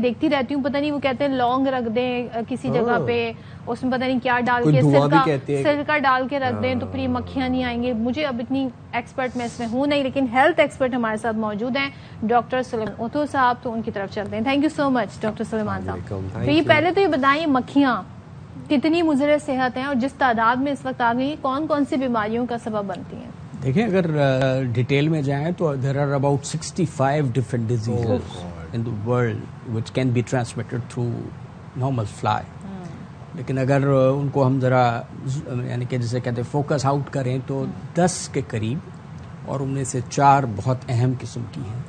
دیکھتی رہتی ہوں, پتہ نہیں وہ کہتے ہیں لونگ رکھ دیں کسی جگہ پہ, اس میں پتہ نہیں کیا ڈال کے سرکہ ڈال کے رکھ دیں تو پھر یہ مکھیاں نہیں آئیں گے. مجھے اب اتنی ایکسپرٹ میں اس میں ہوں نہیں, لیکن ہیلتھ ایکسپرٹ ہمارے ساتھ موجود ہیں ڈاکٹر سلیمان اوتھو صاحب, تو ان کی طرف چلتے ہیں. Thank you so much doctor Suleman صاحب. تو یہ پہلے تو یہ بتائیں مکھیاں کتنی مضر صحت ہیں اور جس تعداد میں اس وقت آ گئی کون کون سی بیماریوں کا سبب بنتی ہیں؟ دیکھیں اگر ڈیٹیل میں جائیں تو there are about 65 different diseases in the world which can be transmitted through normal fly. لیکن اگر ان کو ہم ذرا یعنی کہ جسے کہتے ہیں فوکس آؤٹ کریں تو 10 کے قریب, اور ان میں سے 4 بہت اہم قسم کی ہیں,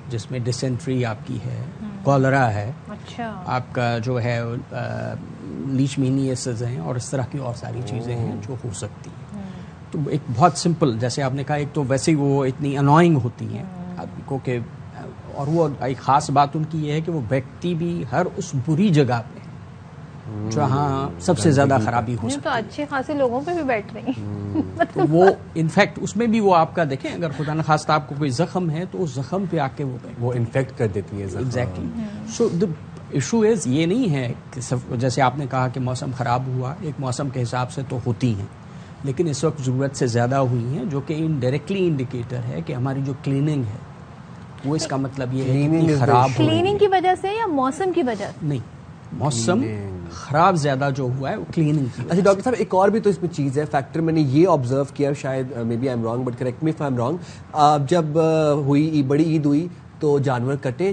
جس میں ڈسینٹری آپ کی ہے, کالرا ہے, آپ کا جو ہے لیشمینیسز ہیں, اور اس طرح کی اور ساری چیزیں ہیں جو ہو سکتی ہیں. تو ایک بہت سمپل, جیسے آپ نے کہا, ایک تو ویسے ہی وہ اتنی انوائنگ ہوتی ہیں آدمی کو کہ, اور وہ ایک خاص بات ان کی یہ ہے کہ وہ بیٹھتی بھی ہر اس بری جگہ پہ جہاں سب سے زیادہ خرابی ہو سکتی ہے. تو اچھے خاصے لوگوں پہ بھی بیٹھ رہی ہیں. تو وہ انفیکٹ اس میں بھی وہ آپ کا دیکھیں, اگر خدا نخواستہ آپ کو کوئی زخم ہے تو اس زخم پہ آ کے وہ انفیکٹ کر دیتی ہے. Exactly. So the issue is یہ نہیں ہے کہ جیسے آپ نے کہا کہ موسم خراب ہوا, ایک موسم کے حساب سے تو ہوتی ہیں, لیکن اس وقت ضرورت سے زیادہ ہوئی ہیں, جو کہ انڈائریکٹلی انڈیکیٹر ہے کہ ہماری جو کلیننگ ہے وہ اس کا مطلب یہ ہے کہ خراب ہو. کلیننگ کی وجہ سے یا موسم کی وجہ سے؟ نہیں, موسم خراب زیادہ جو ہوا ہے وہ کلیننگ کی. اچھا ڈاکٹر صاحب, ایک اور بھی تو اس میں چیز ہے, فیکٹر میں نے یہ آبزرو کیا, شاید maybe I am wrong but correct me if I am wrong, جب ہوئی بڑی عید ہوئی تو جانور کٹے,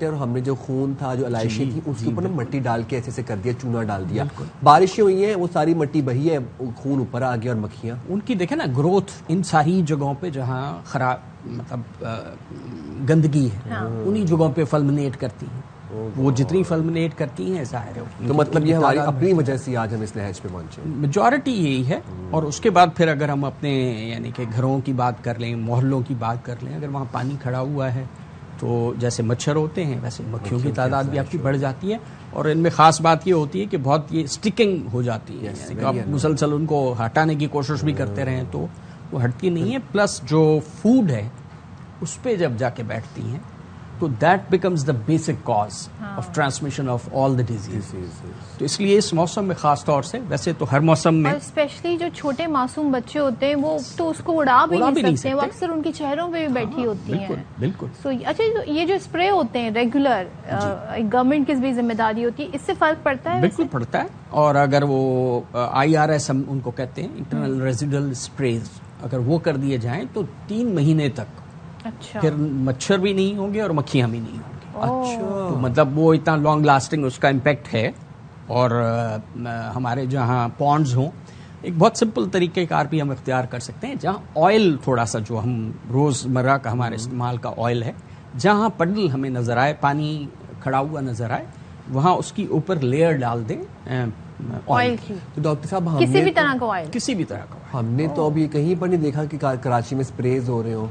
اور ہم نے جو خون تھا, جو علائشیں تھی, اس کے اوپر نا مٹی ڈال کے ایسے کر دیا, چونا ڈال دیا. بارشیں ہوئی ہیں, وہ ساری مٹی بہی ہے, خون اوپر آ گیا, اور مکھیاں ان کی دیکھیں نا گروتھ ان ساری جگہوں پہ جہاں خراب مطلب گندگی ہے, انہی جگہوں پہ فلمنیٹ کرتی ہیں. وہ جتنی فلمنیٹ کرتی ہیں ظاہر ہے. تو مطلب یہ ہماری اپنی وجہ سے آج ہم اس نہج پہ پہنچے. میجورٹی یہی ہے. اور اس کے بعد پھر اگر ہم اپنے یعنی کہ گھروں کی بات کر لیں, محلوں کی بات کر لیں, اگر وہاں پانی کھڑا ہوا ہے تو جیسے مچھر ہوتے ہیں ویسے مکھیوں کی تعداد بھی آپ کی بڑھ جاتی ہے. اور ان میں خاص بات یہ ہوتی ہے کہ بہت یہ اسٹکنگ ہو جاتی ہے, یعنی آپ مسلسل ان کو ہٹانے کی کوشش بھی کرتے رہیں تو وہ ہٹتی نہیں ہے. پلس جو فوڈ ہے اس پہ جب جا کے بیٹھتی ہیں تو that becomes the basic cause of transmission of all the disease. تو اس لیے اس موسم میں خاص طور سے, ویسے تو ہر موسم میں, اور اسپیشلی جو چھوٹے معصوم بچے ہوتے ہیں وہ تو اس کو اڑا بھی نہیں سکتے, وہ اکثر ان کے چہروں پہ بھی بیٹھی ہوتی ہیں. بالکل. سو اچھا, یہ جو اسپرے ہوتے ہیں ریگولر, گورنمنٹ کی بھی ذمہ داری ہوتی ہے, اس سے فرق پڑتا ہے؟ بالکل پڑتا ہے. اور اگر وہ IRS ہم ان کو کہتے ہیں, انٹرنل ریزیڈل اسپریز, اگر وہ کر دیے جائیں تو 3 مہینے تک پھر مچھر بھی نہیں ہوں گے اور مکھیاں بھی نہیں ہوں گی. اچھا, تو مطلب وہ اتنا لانگ لاسٹنگ اس کا امپیکٹ ہے. اور ہمارے جہاں پونڈز ہوں, ایک بہت سمپل طریقہ کار بھی ہم اختیار کر سکتے ہیں, جہاں آئل تھوڑا سا جو ہم روز مرہ کا ہمارے استعمال کا آئل ہے, جہاں پڈل ہمیں نظر آئے, پانی کھڑا ہوا نظر آئے, وہاں اس کی اوپر لیئر ڈال دیں آئل کی. تو ڈاکٹر صاحب کسی بھی طرح کا آئل, کسی بھی طرح کا, ہم نے تو ابھی کہیں پر نہیں دیکھا کہ کراچی میں اسپریز ہو رہے ہوں.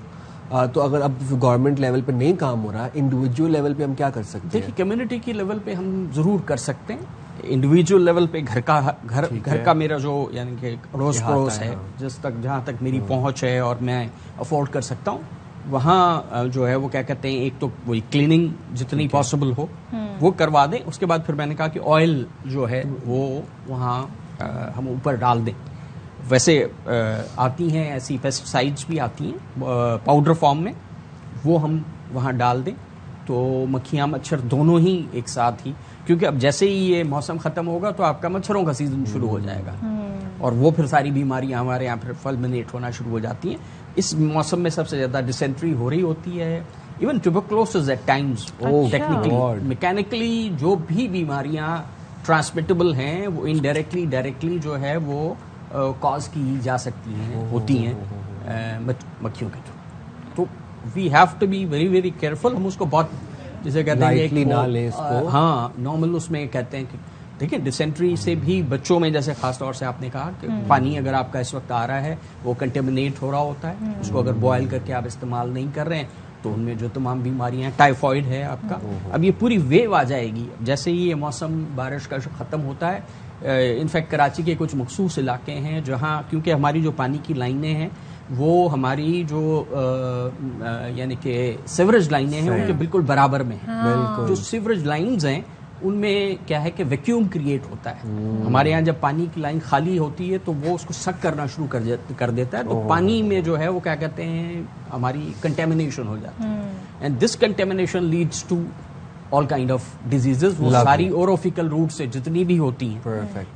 تو اگر اب گورنمنٹ لیول پہ نہیں کام ہو رہا, انڈیویجول لیول پہ ہم کیا کر سکتے ہیں؟ دیکھیے کمیونٹی کی لیول پہ ہم ضرور کر سکتے ہیں. انڈیویجول لیول پہ گھر کا میرا جو یعنی کہ اڑوس پڑوس ہے, جہاں تک میری پہنچ ہے اور میں افورڈ کر سکتا ہوں, وہاں جو ہے وہ کیا کہتے ہیں, ایک تو وہی کلیننگ جتنی پاسبل ہو وہ کروا دیں. اس کے بعد پھر میں نے کہا کہ آئل جو ہے وہ وہاں ہم اوپر ڈال دیں. ویسے آتی ہیں ایسی پیسٹیسائڈس بھی آتی ہیں پاؤڈر فارم میں, وہ ہم وہاں ڈال دیں تو مکھیاں مچھر دونوں ہی ایک ساتھ ہی, کیونکہ اب جیسے ہی یہ موسم ختم ہوگا تو آپ کا مچھروں کا سیزن شروع ہو جائے گا, اور وہ پھر ساری بیماریاں ہمارے یہاں پھر فلمنیٹ ہونا شروع ہو جاتی ہیں. اس موسم میں سب سے زیادہ ڈسینٹری ہو رہی ہوتی ہے, even tuberculosis at times. Technically mechanically جو بھی بیماریاں ٹرانسمیٹیبل ہیں وہ انڈائریکٹلی ڈائریکٹلی جو ہے وہ کاز کی جا سکتی ہیں, ہوتی ہیں مکھیوں کے تھرو. تو we have to be very very careful. ہم اس کو بہت جسے کہتے ہیں ہاں نارمل اس میں کہتے ہیں کہ دیکھیں ڈسینٹری سے بھی بچوں میں جیسے خاص طور سے آپ نے کہا کہ پانی اگر آپ کا اس وقت آ رہا ہے وہ کنٹیمنیٹ ہو رہا ہوتا ہے, اس کو اگر بوائل کر کے آپ استعمال نہیں کر رہے ہیں تو ان میں جو تمام بیماریاں, ٹائیفائڈ ہے آپ کا, اب یہ پوری ویو آ جائے گی جیسے ہی یہ موسم بارش کا ختم ہوتا ہے. انفیکٹ کراچی کے کچھ مخصوص علاقے ہیں جہاں کیونکہ ہماری جو پانی کی لائنیں ہیں وہ ہماری جو یعنی کہ سیوریج لائنیں ہیں ان کے بالکل برابر میں ہیں. جو سیوریج لائنز ہیں ان میں کیا ہے کہ ویکیوم کریٹ ہوتا ہے. ہمارے یہاں جب پانی کی لائن خالی ہوتی ہے تو وہ اس کو سک کرنا شروع کر دیتا ہے, تو پانی میں جو ہے وہ کیا کہتے ہیں ہماری کنٹیمنیشن ہو جاتی ہے. And this contamination leads to all kind of diseases. وہ ساری اوروفیکل روٹ سے جتنی بھی ہوتی ہیں,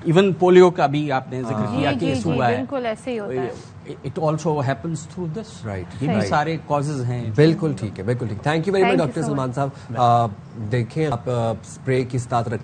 ایون پولیو کا بھی آپ نے ذکر کیا کیس ہوا ہے, بالکل ایسے ہی ہوتا ہے. It also happens through this. Right, یہ بھی سارے کازز ہیں. بالکل ٹھیک ہے, بالکل ٹھیک. Thank you very much doctor Salman صاحب. دیکھیں آپ اسپرے کی ساتھ